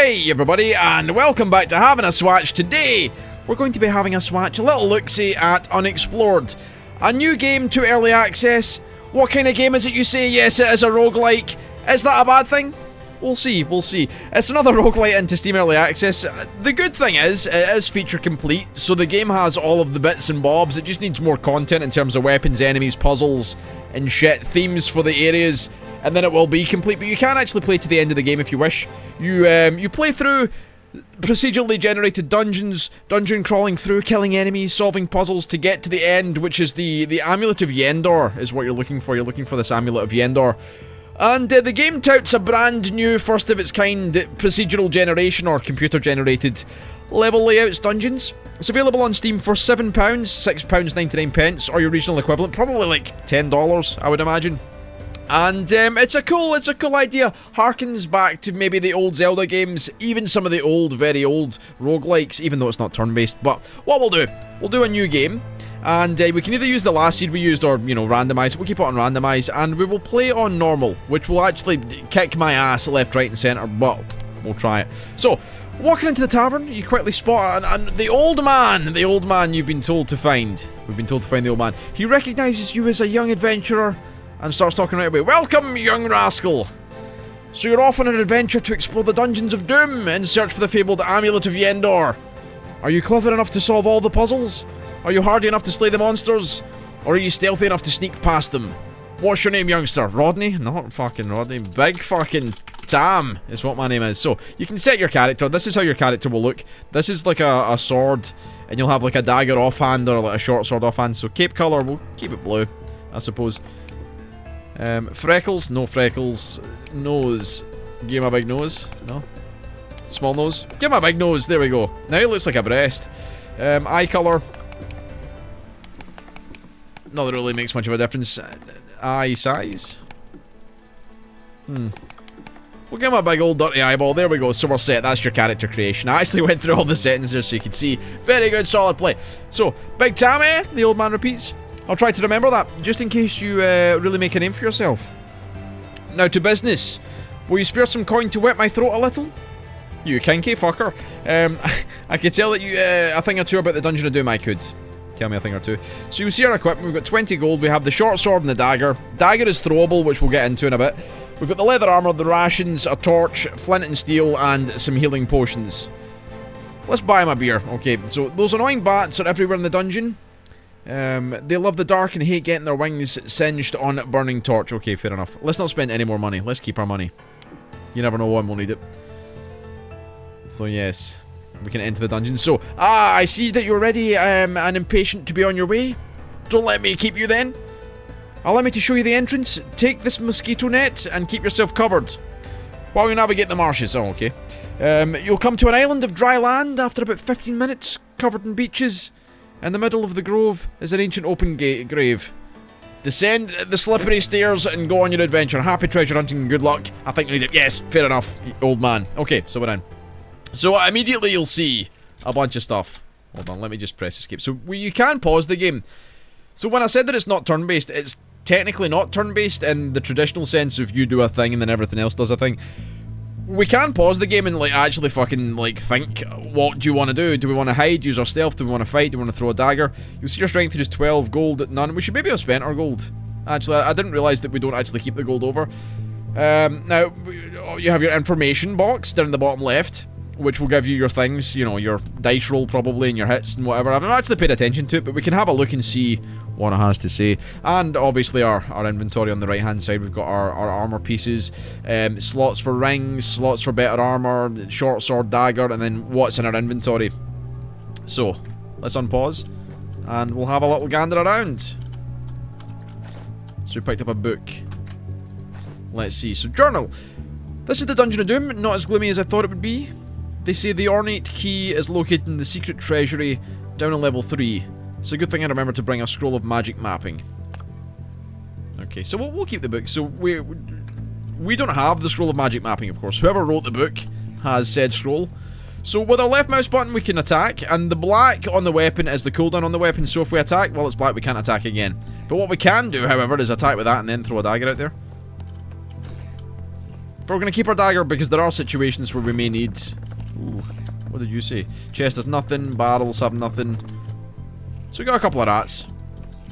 Hey everybody, and welcome back to Having a Swatch. Today, we're going to be having a swatch, a little look-see at Unexplored. A new game to early access. What kind of game is it, you say? Yes, it is a roguelike. Is that a bad thing? We'll see, we'll see. It's another roguelite into Steam Early Access. The good thing is, it is feature complete, so the game has all of the bits and bobs. It just needs more content in terms of weapons, enemies, puzzles, and shit, themes for the areas, and then it will be complete. But you can actually play to the end of the game if you wish. You play through procedurally generated dungeons, dungeon crawling through, killing enemies, solving puzzles to get to the end, which is the Amulet of Yendor is what you're looking for. You're looking for this Amulet of Yendor. And the game touts a brand new, first of its kind, procedural generation or computer generated level layouts dungeons. It's available on Steam for £7, £6.99, or your regional equivalent, probably like $10, I would imagine. And it's a cool idea. Harkens back to maybe the old Zelda games, even some of the old, very old roguelikes, even though it's not turn-based. But what we'll do a new game. And we can either use the last seed we used or, you know, randomise. We'll keep it on randomise, and we will play on normal, which will actually kick my ass left, right, and centre, but we'll try it. So, walking into the tavern, you quickly spot and the old man you've been told to find. We've been told to find the old man. He recognises you as a young adventurer and starts talking right away. Welcome, young rascal. So you're off on an adventure to explore the dungeons of doom in search for the fabled Amulet of Yendor. Are you clever enough to solve all the puzzles? Are you hardy enough to slay the monsters? Or are you stealthy enough to sneak past them? What's your name, youngster? Rodney? Not fucking Rodney. Big fucking Tam is what my name is. So, you can set your character. This is how your character will look. This is like a sword, and you'll have like a dagger offhand or like a short sword offhand. So, cape colour, we'll keep it blue, I suppose. Freckles? No freckles. Nose. Give him a big nose. No? Small nose? Give him a big nose. There we go. Now he looks like a breast. Eye colour. Not that it really makes much of a difference. Eye size? We'll give him a big old dirty eyeball. There we go. So we're set. That's your character creation. I actually went through all the settings there so you could see. Very good, solid play. So, Big Tammy, the old man repeats. I'll try to remember that, just in case you really make a name for yourself. Now to business. Will you spare some coin to wet my throat a little? You kinky fucker. I could tell that you a thing or two about the Dungeon of Doom. I could. Tell me a thing or two. So you see our equipment. We've got 20 gold. We have the short sword and the dagger. Dagger is throwable, which we'll get into in a bit. We've got the leather armor, the rations, a torch, flint and steel, and some healing potions. Let's buy him a beer. Okay, so those annoying bats are everywhere in the dungeon. They love the dark and hate getting their wings singed on a burning torch. Okay, fair enough. Let's not spend any more money. Let's keep our money. You never know when we'll need it. So yes, we can enter the dungeon. So, I see that you're ready and impatient to be on your way. Don't let me keep you then. Allow me to show you the entrance. Take this mosquito net and keep yourself covered while we navigate the marshes. Oh, okay. You'll come to an island of dry land after about 15 minutes, covered in beaches. In the middle of the grove is an ancient open grave. Descend the slippery stairs and go on your adventure. Happy treasure hunting and good luck. I think you need it. Yes, fair enough, old man. Okay, so we're in. So immediately you'll see a bunch of stuff. Hold on, let me just press escape. So you can pause the game. So when I said that it's not turn-based, it's technically not turn-based in the traditional sense of you do a thing and then everything else does a thing. We can pause the game and like actually fucking like think, what do you want to do? Do we want to hide, use our stealth, do we want to fight, do we want to throw a dagger? You'll see your strength is 12, gold none. We should maybe have spent our gold. Actually, I didn't realise that we don't actually keep the gold over. Now, you have your information box down in the bottom left, which will give you your things, you know, your dice roll probably, and your hits and whatever. I've not actually paid attention to it, but we can have a look and see what it has to say. And obviously our inventory on the right hand side. We've got our armor pieces, slots for rings, slots for better armor, short sword, dagger, and then what's in our inventory. So, let's unpause, and we'll have a little gander around. So we picked up a book. Let's see, so journal. This is the Dungeon of Doom, not as gloomy as I thought it would be. They say the ornate key is located in the secret treasury down on level 3. It's a good thing I remember to bring a scroll of magic mapping. Okay, so we'll keep the book. So we don't have the scroll of magic mapping, of course. Whoever wrote the book has said scroll. So with our left mouse button we can attack, and the black on the weapon is the cooldown on the weapon. So if we attack while it's black, we can't attack again. But what we can do, however, is attack with that and then throw a dagger out there. But we're going to keep our dagger because there are situations where we may need... Ooh, what did you say? Chest has nothing, barrels have nothing. So we got a couple of rats.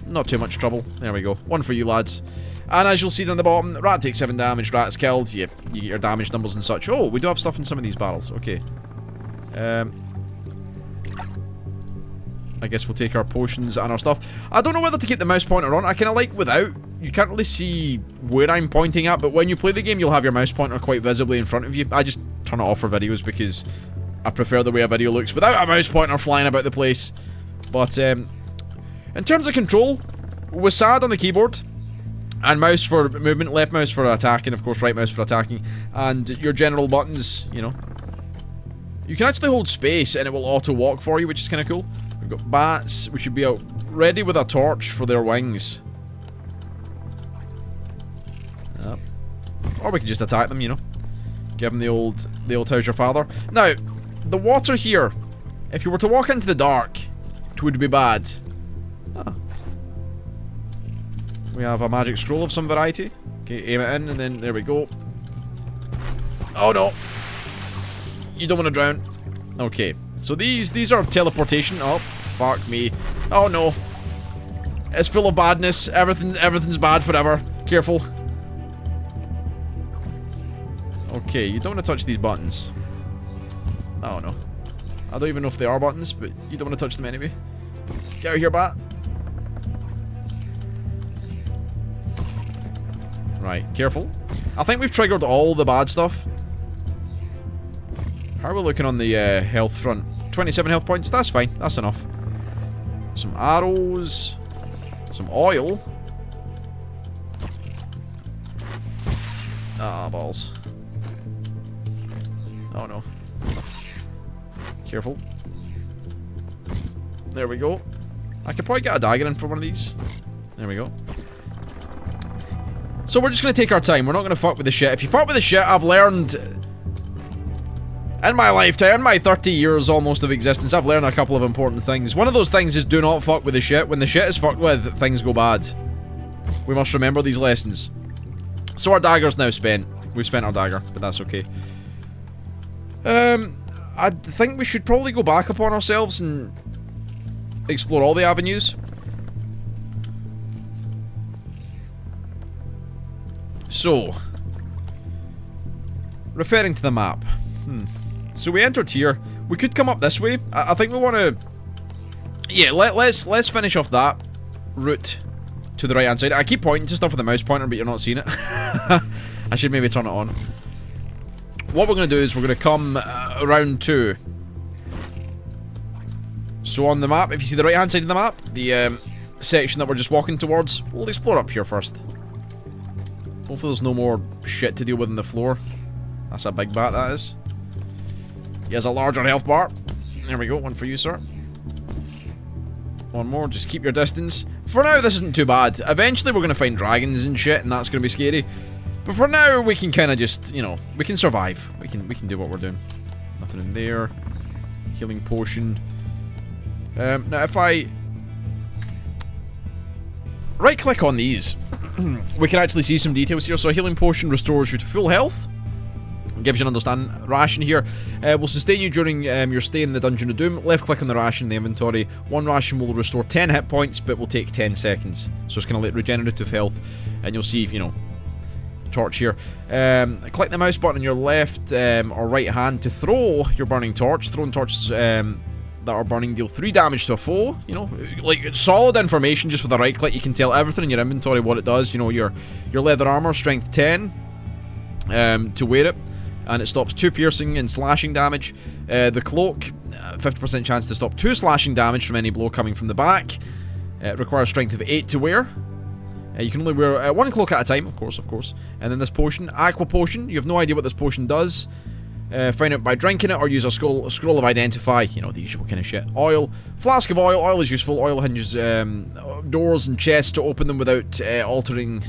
Not too much trouble. There we go. One for you lads. And as you'll see down the bottom, rat takes 7 damage, rat's killed. You get your damage numbers and such. Oh, we do have stuff in some of these barrels. Okay. I guess we'll take our potions and our stuff. I don't know whether to keep the mouse pointer on. I kind of like without. You can't really see where I'm pointing at, but when you play the game, you'll have your mouse pointer quite visibly in front of you. I just turn it off for videos because I prefer the way a video looks without a mouse pointer flying about the place. But in terms of control, we're sad on the keyboard. And mouse for movement, left mouse for attacking, of course, right mouse for attacking. And your general buttons, you know. You can actually hold space and it will auto-walk for you, which is kind of cool. We've got bats. We should be out ready with a torch for their wings. Yep. Or we can just attack them, you know. Give them the old how's your father. Now, the water here, if you were to walk into the dark, it would be bad. Ah. We have a magic scroll of some variety. Okay, aim it in, and then there we go. Oh no! You don't want to drown. Okay, so these are teleportation. Oh, fuck me. Oh no! It's full of badness. Everything's bad forever. Careful. Okay, you don't want to touch these buttons. Oh no. I don't even know if they are buttons, but you don't want to touch them anyway. Get out of here, bat. Right, careful. I think we've triggered all the bad stuff. How are we looking on the health front? 27 health points, that's fine, that's enough. Some arrows. Some oil. Ah, balls. Oh no. Careful. There we go. I could probably get a dagger in for one of these. There we go. So we're just going to take our time. We're not going to fuck with the shit. If you fuck with the shit, I've learned... In my lifetime, in my 30 years almost of existence, I've learned a couple of important things. One of those things is do not fuck with the shit. When the shit is fucked with, things go bad. We must remember these lessons. So our dagger's now spent. We've spent our dagger, but that's okay. I think we should probably go back upon ourselves and explore all the avenues. So, referring to the map. So we entered here. We could come up this way. I think we want to... Yeah, let's finish off that route to the right hand side. I keep pointing to stuff with the mouse pointer, but you're not seeing it. I should maybe turn it on. What we're going to do is we're going to come around to... So on the map, if you see the right hand side of the map, the section that we're just walking towards, we'll explore up here first. Hopefully there's no more shit to deal with on the floor. That's a big bat, that is. He has a larger health bar. There we go, one for you, sir. One more, just keep your distance. For now, this isn't too bad. Eventually, we're going to find dragons and shit, and that's going to be scary. But for now, we can kind of just, you know, we can survive. We can do what we're doing. Nothing in there. Healing potion. Now, if I right-click on these, we can actually see some details here. So a healing potion restores you to full health. Gives you an understand. Ration here will sustain you during your stay in the Dungeon of Doom. Left click on the ration in the inventory. One ration will restore 10 hit points, but will take 10 seconds. So it's kind of like regenerative health. And you'll see, you know, torch here. Click the mouse button on your left or right hand to throw your burning torch. Throwing torches that are burning deal 3 damage to a foe. You know, like solid information just with a right click. You can tell everything in your inventory what it does. You know, your leather armor, strength 10 to wear it. And it stops 2 piercing and slashing damage. The cloak, 50% chance to stop 2 slashing damage from any blow coming from the back. It requires strength of 8 to wear. You can only wear 1 cloak at a time, of course. And then this potion, Aqua Potion. You have no idea what this potion does. Find out by drinking it or use a scroll of identify. You know, the usual kind of shit. Oil. Flask of oil. Oil is useful. Oil hinges doors and chests to open them without alerting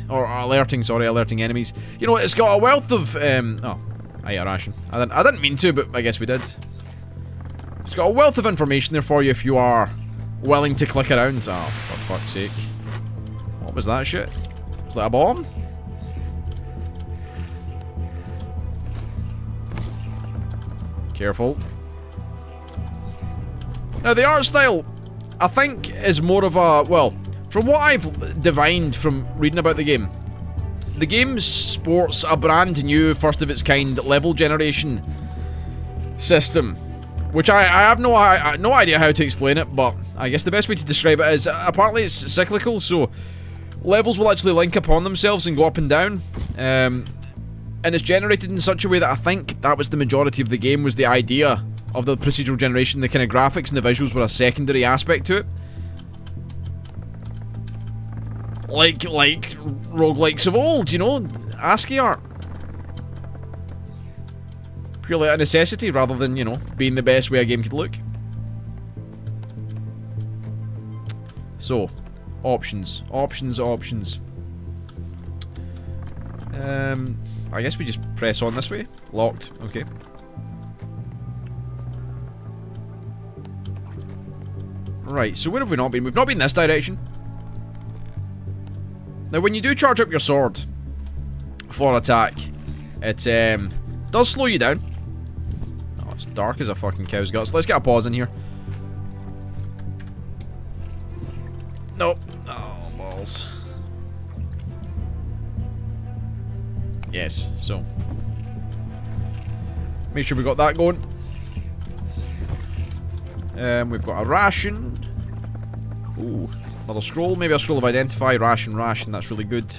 enemies. You know, it's got a wealth of... oh. I got a ration. I didn't mean to, but I guess we did. It's got a wealth of information there for you if you are willing to click around. Oh, for fuck's sake. What was that shit? Was that a bomb? Careful. Now, the art style, I think, is more of a... Well, from what I've divined from reading about the game sports a brand new, first-of-its-kind level generation system. Which I have no idea how to explain it, but I guess the best way to describe it is, apparently it's cyclical, so levels will actually link upon themselves and go up and down. And it's generated in such a way that I think that was the majority of the game, was the idea of the procedural generation. The kind of graphics and the visuals were a secondary aspect to it. Like roguelikes of old, you know? ASCII art. Purely a necessity rather than, you know, being the best way a game could look. So, options. Options. I guess we just press on this way. Locked. Okay. Right, so where have we not been? We've not been this direction. Now, when you do charge up your sword for attack, it does slow you down. Oh, it's dark as a fucking cow's guts. Let's get a pause in here. Nope. Oh, balls. Yes, so. Make sure we got that going. We've got a ration. Ooh, another scroll. Maybe a scroll of identify. Ration. That's really good.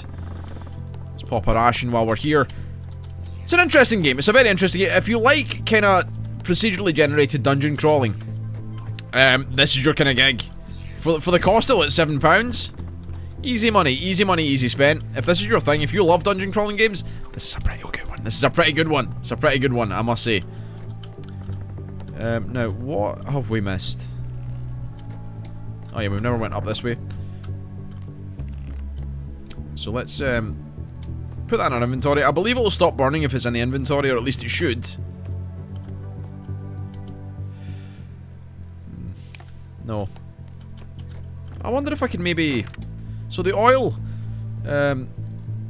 Let's pop a ration while we're here. It's an interesting game. It's a very interesting game. If you like kind of procedurally generated dungeon crawling, this is your kind of gig. For the cost of it, it's £7. Easy money, easy spent. If this is your thing, if you love dungeon crawling games, this is a pretty good one. It's a pretty good one, I must say. Now, what have we missed? Oh yeah, we've never went up this way. So let's put that in our inventory. I believe it will stop burning if it's in the inventory, or at least it should. No. I wonder if I could maybe... So the oil,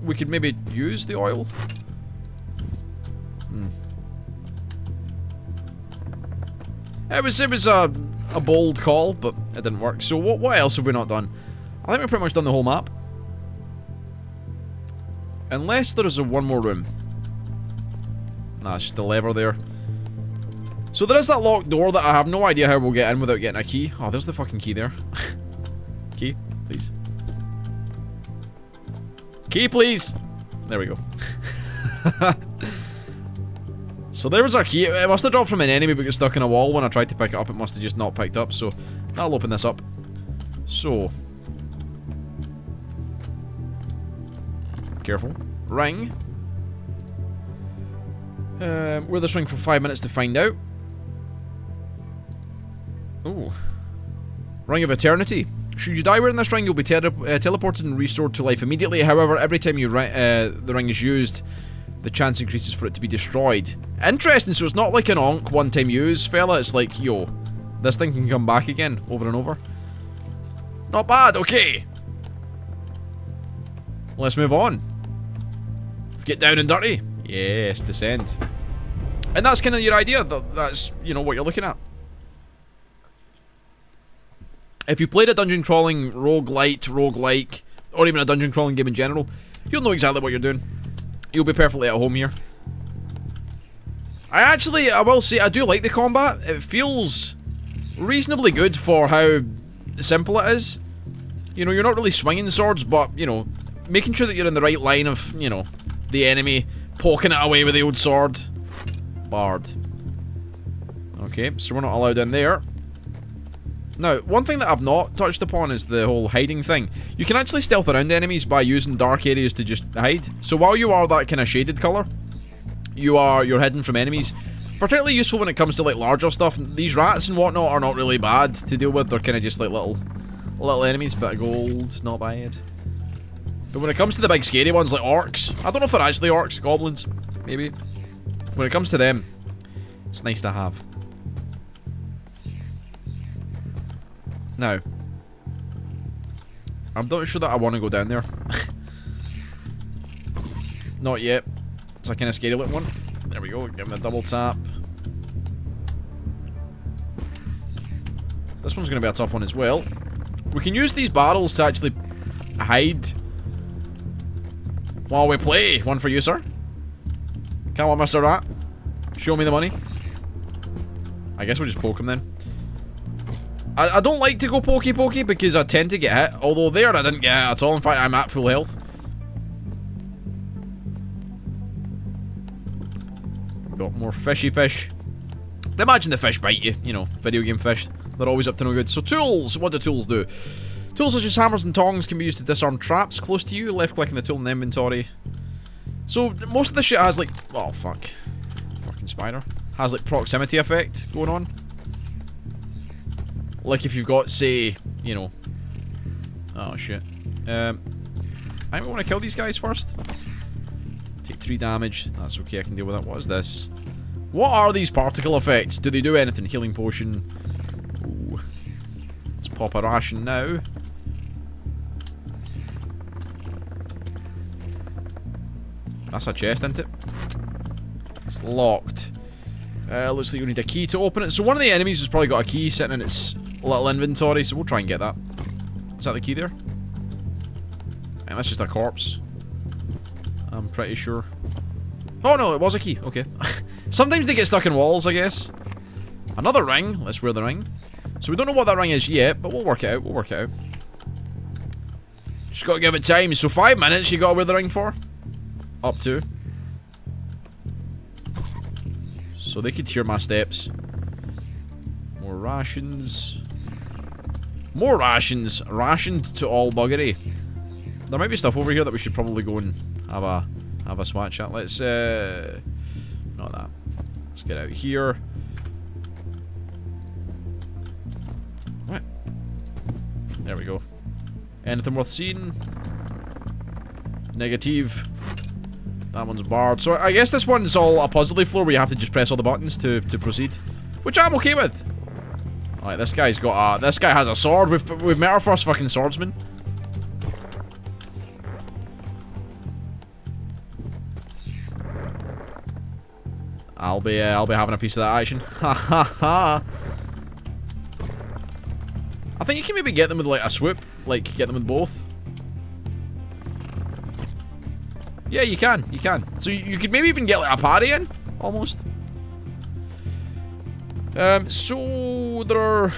we could maybe use the oil. It was a bold call, but it didn't work. So what else have we not done? I think we've pretty much done the whole map. Unless there is one more room. Nah, it's just the lever there. So there is that locked door that I have no idea how we'll get in without getting a key. Oh, there's the fucking key there. Key, please. Key, please! There we go. So there was our key. It must have dropped from an enemy but got stuck in a wall. When I tried to pick it up, it must have just not picked up. So that'll open this up. So. Careful. Ring. Wear this ring for 5 minutes to find out. Ooh. Ring of Eternity. Should you die wearing this ring, you'll be teleported and restored to life immediately. However, every time the ring is used, the chance increases for it to be destroyed. Interesting, so it's not like an onk one-time use, fella. It's like, yo, this thing can come back again, over and over. Not bad, okay. Let's move on. Let's get down and dirty. Yes, descend. And that's kind of your idea. That's, you know, what you're looking at. If you played a dungeon crawling roguelike, or even a dungeon crawling game in general, you'll know exactly what you're doing. You'll be perfectly at home here. I will say, I do like the combat. It feels reasonably good for how simple it is. You know, you're not really swinging swords, but, you know, making sure that you're in the right line of, you know, the enemy, poking it away with the old sword. Bard. Okay, so we're not allowed in there. Now, one thing that I've not touched upon is the whole hiding thing. You can actually stealth around enemies by using dark areas to just hide. So while you are that kind of shaded colour, you're hidden from enemies. Particularly useful when it comes to like larger stuff. These rats and whatnot are not really bad to deal with. They're kind of just like little enemies. Bit of gold, not bad. But when it comes to the big scary ones like orcs, I don't know if they're actually orcs, goblins, maybe. When it comes to them, it's nice to have. Now, I'm not sure that I want to go down there. Not yet. It's a kind of scary looking one. There we go. Give him a double tap. This one's going to be a tough one as well. We can use these barrels to actually hide while we play. One for you, sir. Come on, Mr. Rat. Show me the money. I guess we'll just poke him then. I don't like to go pokey because I tend to get hit. Although there I didn't get hit at all. In fact, I'm at full health. We've got more fishy fish. Imagine the fish bite you. You know, video game fish. They're always up to no good. So tools. What do tools do? Tools such as hammers and tongs can be used to disarm traps close to you. Left clicking the tool in the inventory. So most of the shit has like... Oh, fuck. Fucking spider. Has like proximity effect going on. Like if you've got, say, you know... Oh, shit. I might want to kill these guys first. Take 3 damage. That's okay, I can deal with that. What is this? What are these particle effects? Do they do anything? Healing potion. Ooh. Let's pop a ration now. That's a chest, isn't it? It's locked. Looks like you need a key to open it. So one of the enemies has probably got a key sitting in its little inventory, so we'll try and get that. Is that the key there? And that's just a corpse. I'm pretty sure. Oh no, it was a key. Okay. Sometimes they get stuck in walls, I guess. Another ring. Let's wear the ring. So we don't know what that ring is yet, but we'll work it out. We'll work it out. Just gotta give it time. So 5 minutes you gotta wear the ring for? Up to. So they could hear my steps. More rations. More rations. Rationed to all buggery. There might be stuff over here that we should probably go and have a swatch at. Let's not that. Let's get out here. What? There we go. Anything worth seeing? Negative. That one's barred. So I guess this one's all a puzzly floor where you have to just press all the buttons to proceed. Which I'm okay with. Alright, this guy's got a... This guy has a sword. We've met our first fucking swordsman. I'll be having a piece of that action. Ha ha ha. I think you can maybe get them with like a swoop. Like, get them with both. Yeah, you can. You can. So you could maybe even get like a parry in. Almost. So there are...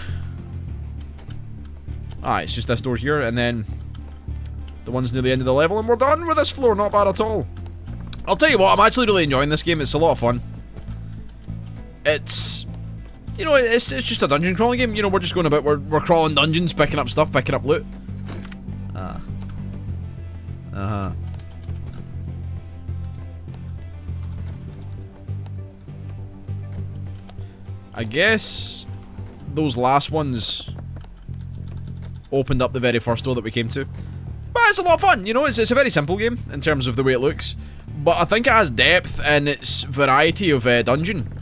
Ah, it's just this door here, and then the one's near the end of the level, and we're done with this floor. Not bad at all. I'll tell you what, I'm actually really enjoying this game. It's a lot of fun. It's... You know, it's just a dungeon crawling game. You know, we're just going about, we're crawling dungeons, picking up stuff, picking up loot. Ah. Uh-huh. I guess those last ones opened up the very first door that we came to. But it's a lot of fun, you know, it's a very simple game in terms of the way it looks. But I think it has depth in its variety of dungeon.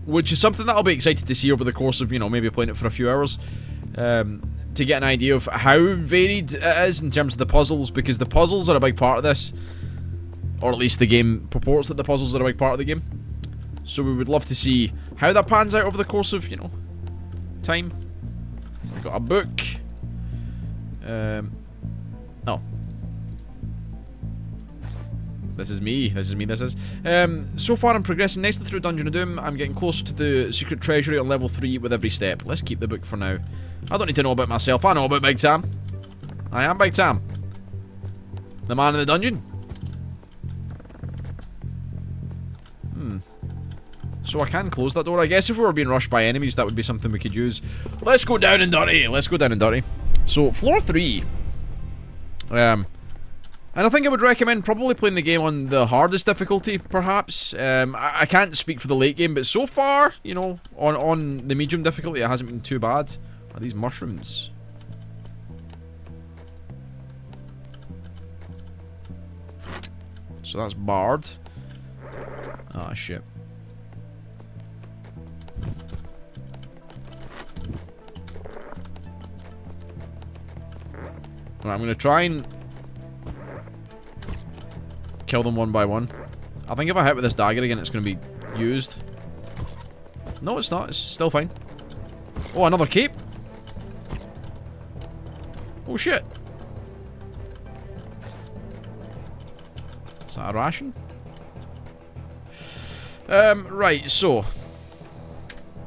Which is something that I'll be excited to see over the course of, you know, maybe playing it for a few hours. To get an idea of how varied it is in terms of the puzzles, because the puzzles are a big part of this. Or at least the game purports that the puzzles are a big part of the game. So we would love to see how that pans out over the course of, you know, time. We've got a book. Oh. This is me. This is me. This is. So far I'm progressing nicely through Dungeon of Doom. I'm getting closer to the secret treasury on level 3 with every step. Let's keep the book for now. I don't need to know about myself. I know about Big Tam. I am Big Tam. The man in the dungeon. So I can close that door. I guess if we were being rushed by enemies, that would be something we could use. Let's go down and dirty. Let's go down and dirty. So, floor 3. And I think I would recommend probably playing the game on the hardest difficulty, perhaps. I can't speak for the late game, but so far, you know, on the medium difficulty, it hasn't been too bad. Are these mushrooms? So that's barred. Ah, shit. Right, I'm gonna try and kill them one by one. I think if I hit with this dagger again, it's gonna be used. No, it's not. It's still fine. Oh, another cape. Oh, shit. Is that a ration? Right, so.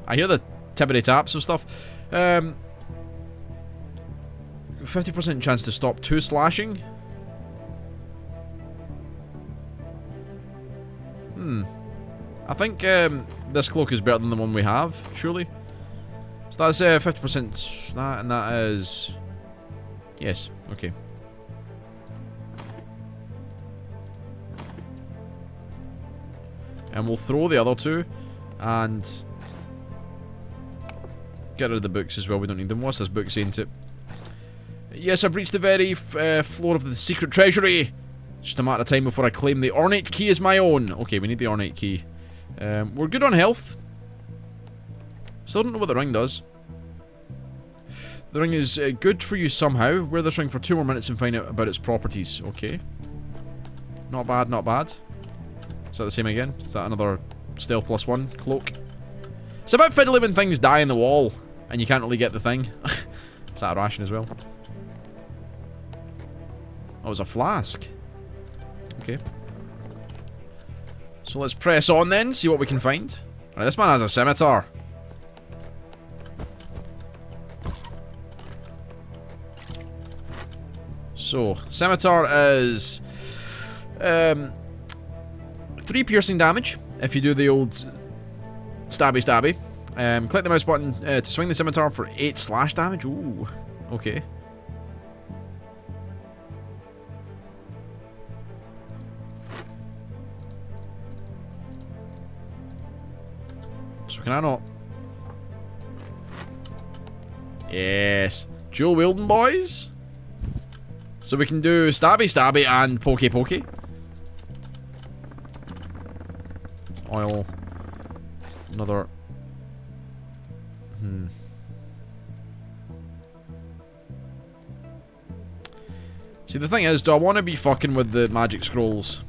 I hear the tippity taps and stuff. 50% chance to stop 2 slashing. I think this cloak is better than the one we have, surely. So that's 50%. That and that is. Yes, okay. And we'll throw the other 2 and get rid of the books as well. We don't need them. What's this book saying to it? Yes, I've reached the very floor of the secret treasury. Just a matter of time before I claim the ornate key as my own. Okay, we need the ornate key. We're good on health. Still don't know what the ring does. The ring is good for you somehow. Wear this ring for 2 more minutes and find out about its properties. Okay. Not bad, not bad. Is that the same again? Is that another stealth +1 cloak? It's a bit fiddly when things die in the wall and you can't really get the thing. Is that a ration as well? Oh, it was a flask. Okay. So let's press on then, see what we can find. Alright, this man has a scimitar. So, scimitar is 3 piercing damage if you do the old stabby stabby. Click the mouse button to swing the scimitar for 8 slash damage. Ooh, okay. So can I not? Yes. Dual wielding, boys. So we can do stabby stabby and pokey pokey. Oil. Another. See, the thing is, do I want to be fucking with the magic scrolls?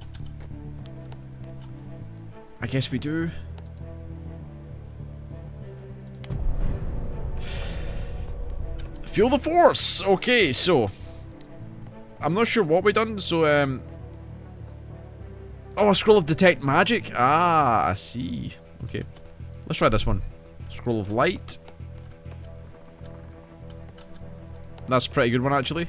I guess we do. Feel the force! Okay, so. I'm not sure what we done, so, oh, a scroll of detect magic? Ah, I see. Okay. Let's try this one. Scroll of light. That's a pretty good one, actually.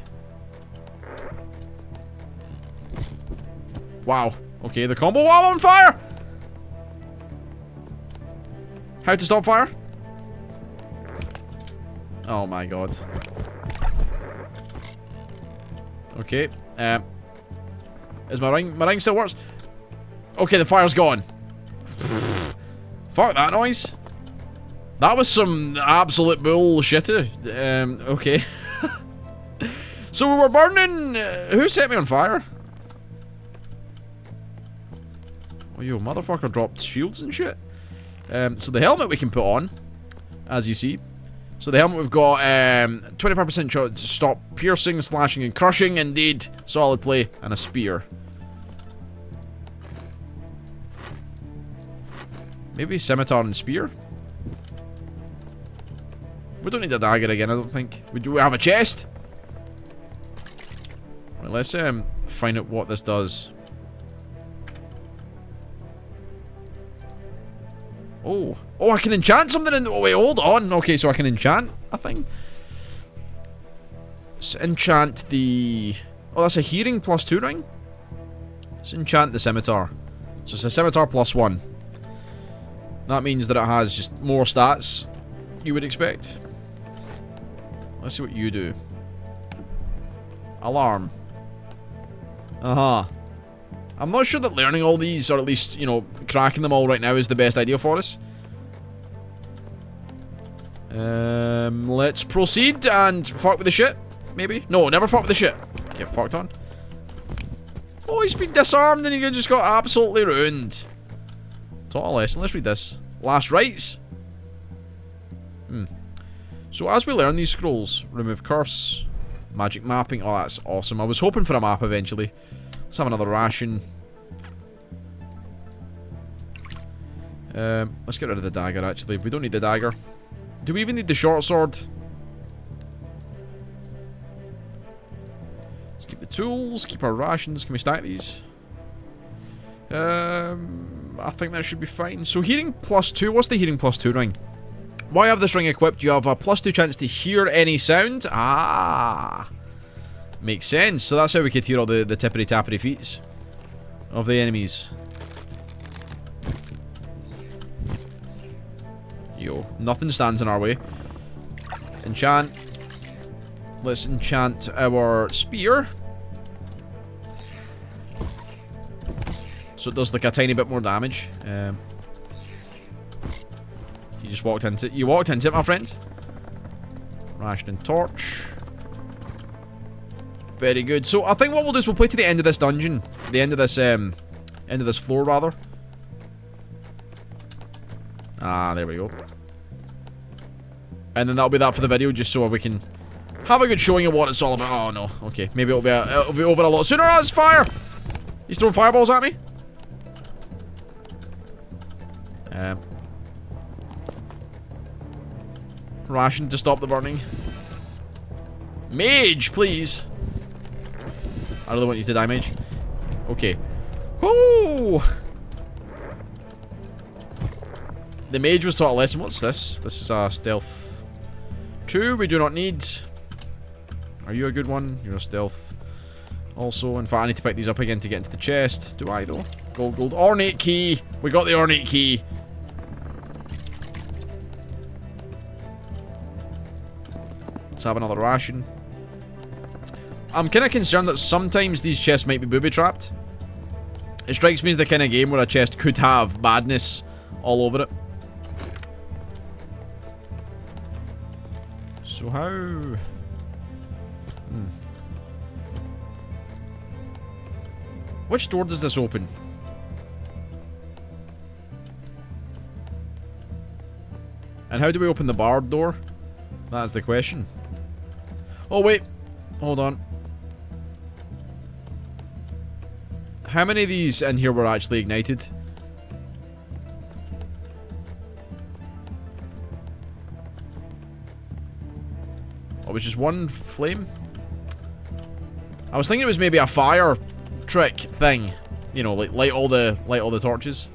Wow. Okay, the combo while on fire! How to stop fire? Oh my god. Okay. Is my ring still works? Okay, the fire's gone. Fuck that noise. That was some absolute bullshit. Okay. So we were burning. Who set me on fire? Oh, you motherfucker dropped shields and shit. So the helmet we can put on, as you see. So the helmet we've got 25% shot to stop piercing, slashing, and crushing. Indeed, solid play, and a spear. Maybe scimitar and spear. We don't need a dagger again, I don't think. Do we have a chest? Right, let's find out what this does. Oh. Oh, I can enchant something in the... Oh, wait, hold on. Okay, so I can enchant a thing. Let's enchant the... Oh, that's a hearing +2 ring? Let's enchant the scimitar. So it's a scimitar +1. That means that it has just more stats you would expect. Let's see what you do. Alarm. Uh-huh. I'm not sure that learning all these, or at least, you know, cracking them all right now is the best idea for us. Let's proceed and fuck with the shit. Maybe? No, never fuck with the shit. Get fucked on. Oh, he's been disarmed and he just got absolutely ruined. Taught a lesson. Let's read this. Last rites. So as we learn these scrolls, remove curse, magic mapping. Oh, that's awesome. I was hoping for a map eventually. Let's have another ration. Let's get rid of the dagger, actually. We don't need the dagger. Do we even need the short sword? Let's keep the tools, keep our rations. Can we stack these? I think that should be fine. So hearing +2. What's the hearing +2 ring? While you have this ring equipped, you have a +2 chance to hear any sound. Ah. Makes sense. So that's how we could hear all the tippity-tappity feet of the enemies. Yo, nothing stands in our way. Enchant. Let's enchant our spear. So it does like a tiny bit more damage. You just walked into it. You walked into it, my friend. Ration and torch. Very good. So I think what we'll do is we'll play to the end of this dungeon. The end of this floor, rather. Ah, there we go. And then that'll be that for the video, just so we can have a good showing of what it's all about. Oh no. Okay, maybe it'll be over a lot sooner. Oh, it's fire! He's throwing fireballs at me. Ration to stop the burning. Mage, please. I really want you to die, mage. Okay. Whoo! The mage was taught a lesson. What's this? This is a stealth 2. We do not need. Are you a good one? You're a stealth. Also, in fact, I need to pick these up again to get into the chest. Do I, though? Gold, gold. Ornate key. We got the ornate key. Let's have another ration. I'm kind of concerned that sometimes these chests might be booby-trapped. It strikes me as the kind of game where a chest could have badness all over it. So how... Which door does this open? And how do we open the barred door? That's the question. Oh, wait. Hold on. How many of these in here were actually ignited? Oh, it was just one flame? I was thinking it was maybe a fire trick thing. You know, like light all the torches.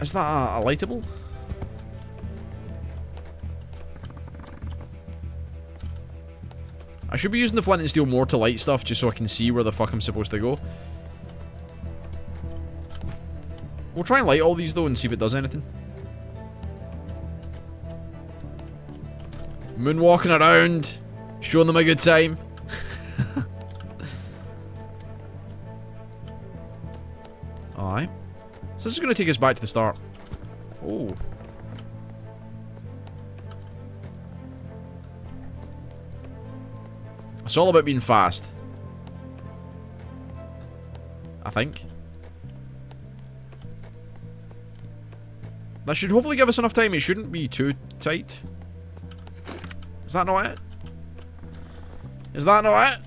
Is that a lightable? I should be using the flint and steel more to light stuff, just so I can see where the fuck I'm supposed to go. We'll try and light all these though and see if it does anything. Moonwalking around, showing them a good time. Alright. So this is going to take us back to the start. Oh. It's all about being fast. I think. That should hopefully give us enough time. It shouldn't be too tight. Is that not it? Is that not it?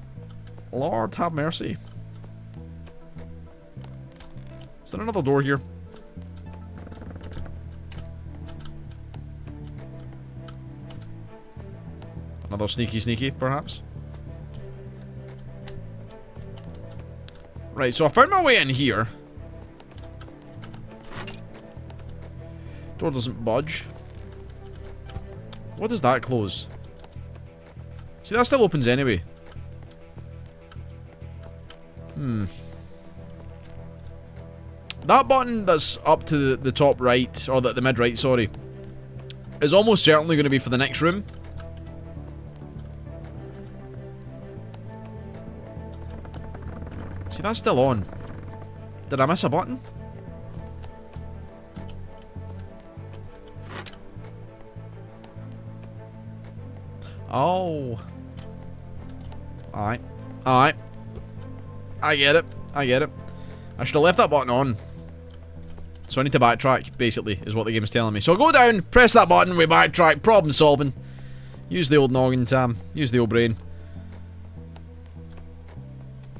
Lord have mercy. Is there another door here? Another sneaky, perhaps? Right, so I found my way in here. Door doesn't budge. What does that close? See, that still opens anyway. That button that's up to the top right, or the mid right, sorry, is almost certainly going to be for the next room. See, that's still on. Did I miss a button? Oh. Alright. Alright. I get it. I get it. I should have left that button on. So I need to backtrack, basically, is what the game's telling me. So I'll go down, press that button, we backtrack, problem solving. Use the old noggin, Tam. Use the old brain.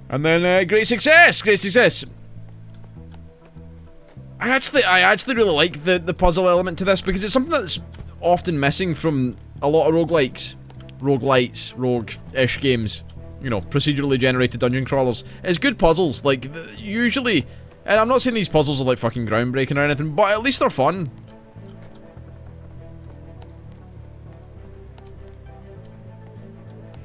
And then, great success! Great success! I actually really like the puzzle element to this, because it's something that's often missing from a lot of roguelikes, roguelites, rogue-ish games. You know, procedurally generated dungeon crawlers. It's good puzzles, like, usually, and I'm not saying these puzzles are like fucking groundbreaking or anything, but at least they're fun.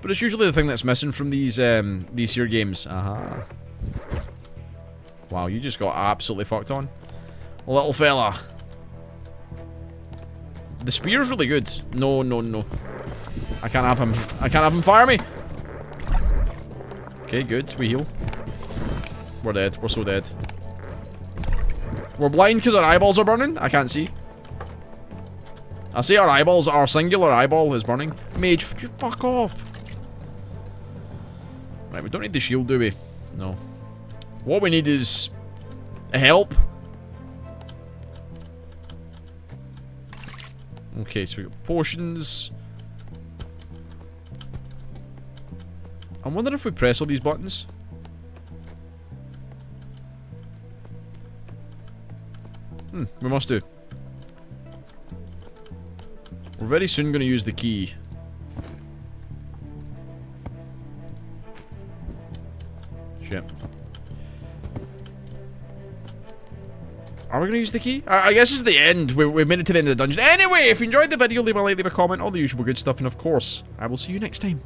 But it's usually the thing that's missing from these here games. Aha. Wow, you just got absolutely fucked on. Little fella. The spear's really good. No, no, no. I can't have him. I can't have him fire me. Okay, good. We heal. We're dead. We're so dead. We're blind because our eyeballs are burning? I can't see. I see our eyeballs, our singular eyeball is burning. Mage, would you fuck off? Right, we don't need the shield, do we? No. What we need is help. Okay, so we got potions. I wonder if we press all these buttons. We must do. We're very soon going to use the key. Shit. Are we going to use the key? I guess it's the end. We've made it to the end of the dungeon. Anyway, if you enjoyed the video, leave a like, leave a comment, all the usual good stuff, and of course, I will see you next time.